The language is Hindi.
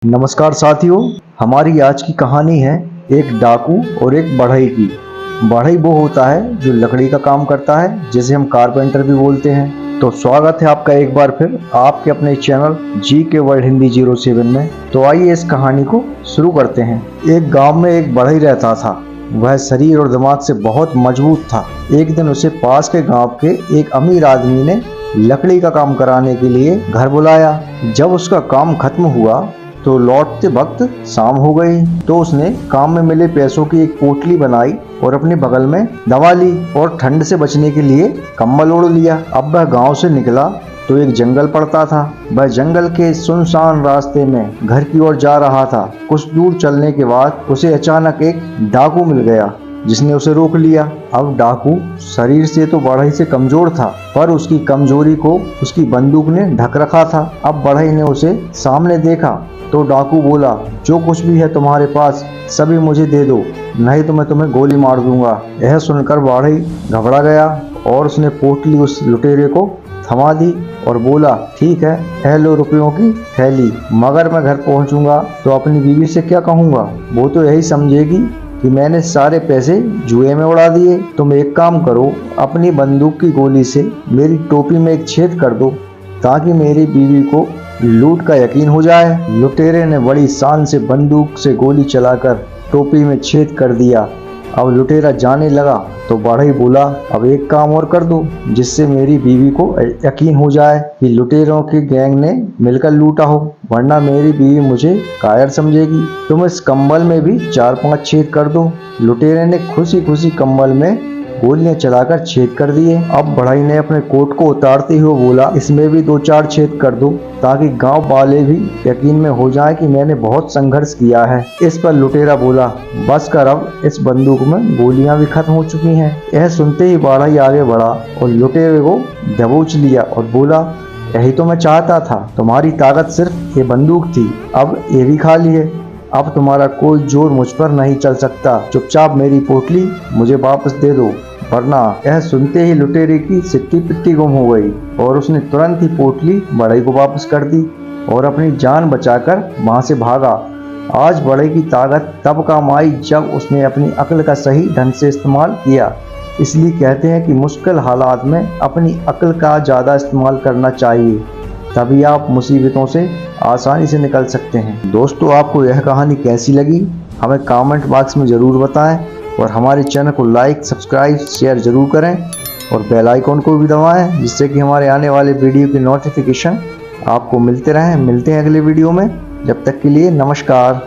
नमस्कार साथियों, हमारी आज की कहानी है एक डाकू और एक बढ़ई की। बढ़ई वो होता है जो लकड़ी का काम करता है, जिसे हम कारपेंटर भी बोलते हैं। तो स्वागत है आपका एक बार फिर आपके अपने चैनल जी के वर्ल्ड हिंदी 07 में। तो आइए इस कहानी को शुरू करते हैं। एक गांव में एक बढ़ई रहता था। वह शरीर और दिमाग से बहुत मजबूत था। एक दिन उसे पास के गांव के एक अमीर आदमी ने लकड़ी का काम कराने के लिए घर बुलाया। जब उसका काम खत्म हुआ तो लौटते वक्त शाम हो गई। तो उसने काम में मिले पैसों की एक पोटली बनाई और अपने बगल में दबा ली और ठंड से बचने के लिए कंबल ओढ़ लिया। अब वह गांव से निकला तो एक जंगल पड़ता था। वह जंगल के सुनसान रास्ते में घर की ओर जा रहा था। कुछ दूर चलने के बाद उसे अचानक एक डाकू मिल गया, जिसने उसे रोक लिया। अब डाकू शरीर से तो बढ़ई से कमजोर था, पर उसकी कमजोरी को उसकी बंदूक ने ढक रखा था। अब बढ़ई ने उसे सामने देखा तो डाकू बोला, जो कुछ भी है तुम्हारे पास सभी मुझे दे दो, नहीं तो मैं तुम्हें गोली मार दूंगा। यह सुनकर बढ़ई घबरा गया और उसने पोटली उस लुटेरे को थमा दी और बोला, ठीक है, यह लो रुपयों की थैली, मगर मैं घर पहुंचूंगा तो अपनी बीवी से क्या कहूंगा? वो तो यही समझेगी कि मैंने सारे पैसे जुए में उड़ा दिए। तुम एक काम करो, अपनी बंदूक की गोली से मेरी टोपी में एक छेद कर दो ताकि मेरी बीवी को लूट का यकीन हो जाए। लुटेरे ने बड़ी शान से बंदूक से गोली चलाकर टोपी में छेद कर दिया। अब लुटेरा जाने लगा तो बढ़ई बोला, अब एक काम और कर दो जिससे मेरी बीवी को यकीन हो जाए कि लुटेरों के गैंग ने मिलकर लूटा हो, वरना मेरी बीवी मुझे कायर समझेगी। तुम इस कंबल में भी 4-5 छेद कर दो। लुटेरे ने खुशी खुशी कंबल में गोलियां चलाकर छेद कर दिए। अब बढ़ई ने अपने कोट को उतारते हुए बोला, इसमें भी 2-4 छेद कर दो ताकि गांव वाले भी यकीन में हो जाए कि मैंने बहुत संघर्ष किया है। इस पर लुटेरा बोला, बस कर, अब इस बंदूक में गोलियां भी खत्म हो चुकी हैं। यह सुनते ही बढ़ई आगे बढ़ा और लुटेरे को दबोच लिया और बोला, यही तो मैं चाहता था, तुम्हारी ताकत सिर्फ ये बंदूक थी, अब ये भी खाली है। अब तुम्हारा कोई जोर मुझ पर नहीं चल सकता। चुपचाप मेरी पोटली मुझे वापस दे दो, वरना। यह सुनते ही लुटेरे की सिट्टी पिट्टी गुम हो गई और उसने तुरंत ही पोटली बढ़ई को वापस कर दी और अपनी जान बचाकर वहां से भागा। आज बढ़ई की ताकत तब काम आई जब उसने अपनी अक्ल का सही ढंग से इस्तेमाल किया। इसलिए कहते हैं कि मुश्किल हालात में अपनी अक्ल का ज़्यादा इस्तेमाल करना चाहिए, तभी आप मुसीबतों से आसानी से निकल सकते हैं। दोस्तों, आपको यह कहानी कैसी लगी हमें कमेंट बॉक्स में ज़रूर बताएं और हमारे चैनल को लाइक, सब्सक्राइब, शेयर ज़रूर करें और बेल आइकन को भी दबाएं, जिससे कि हमारे आने वाले वीडियो की नोटिफिकेशन आपको मिलते रहें। मिलते हैं अगले वीडियो में, जब तक के लिए नमस्कार।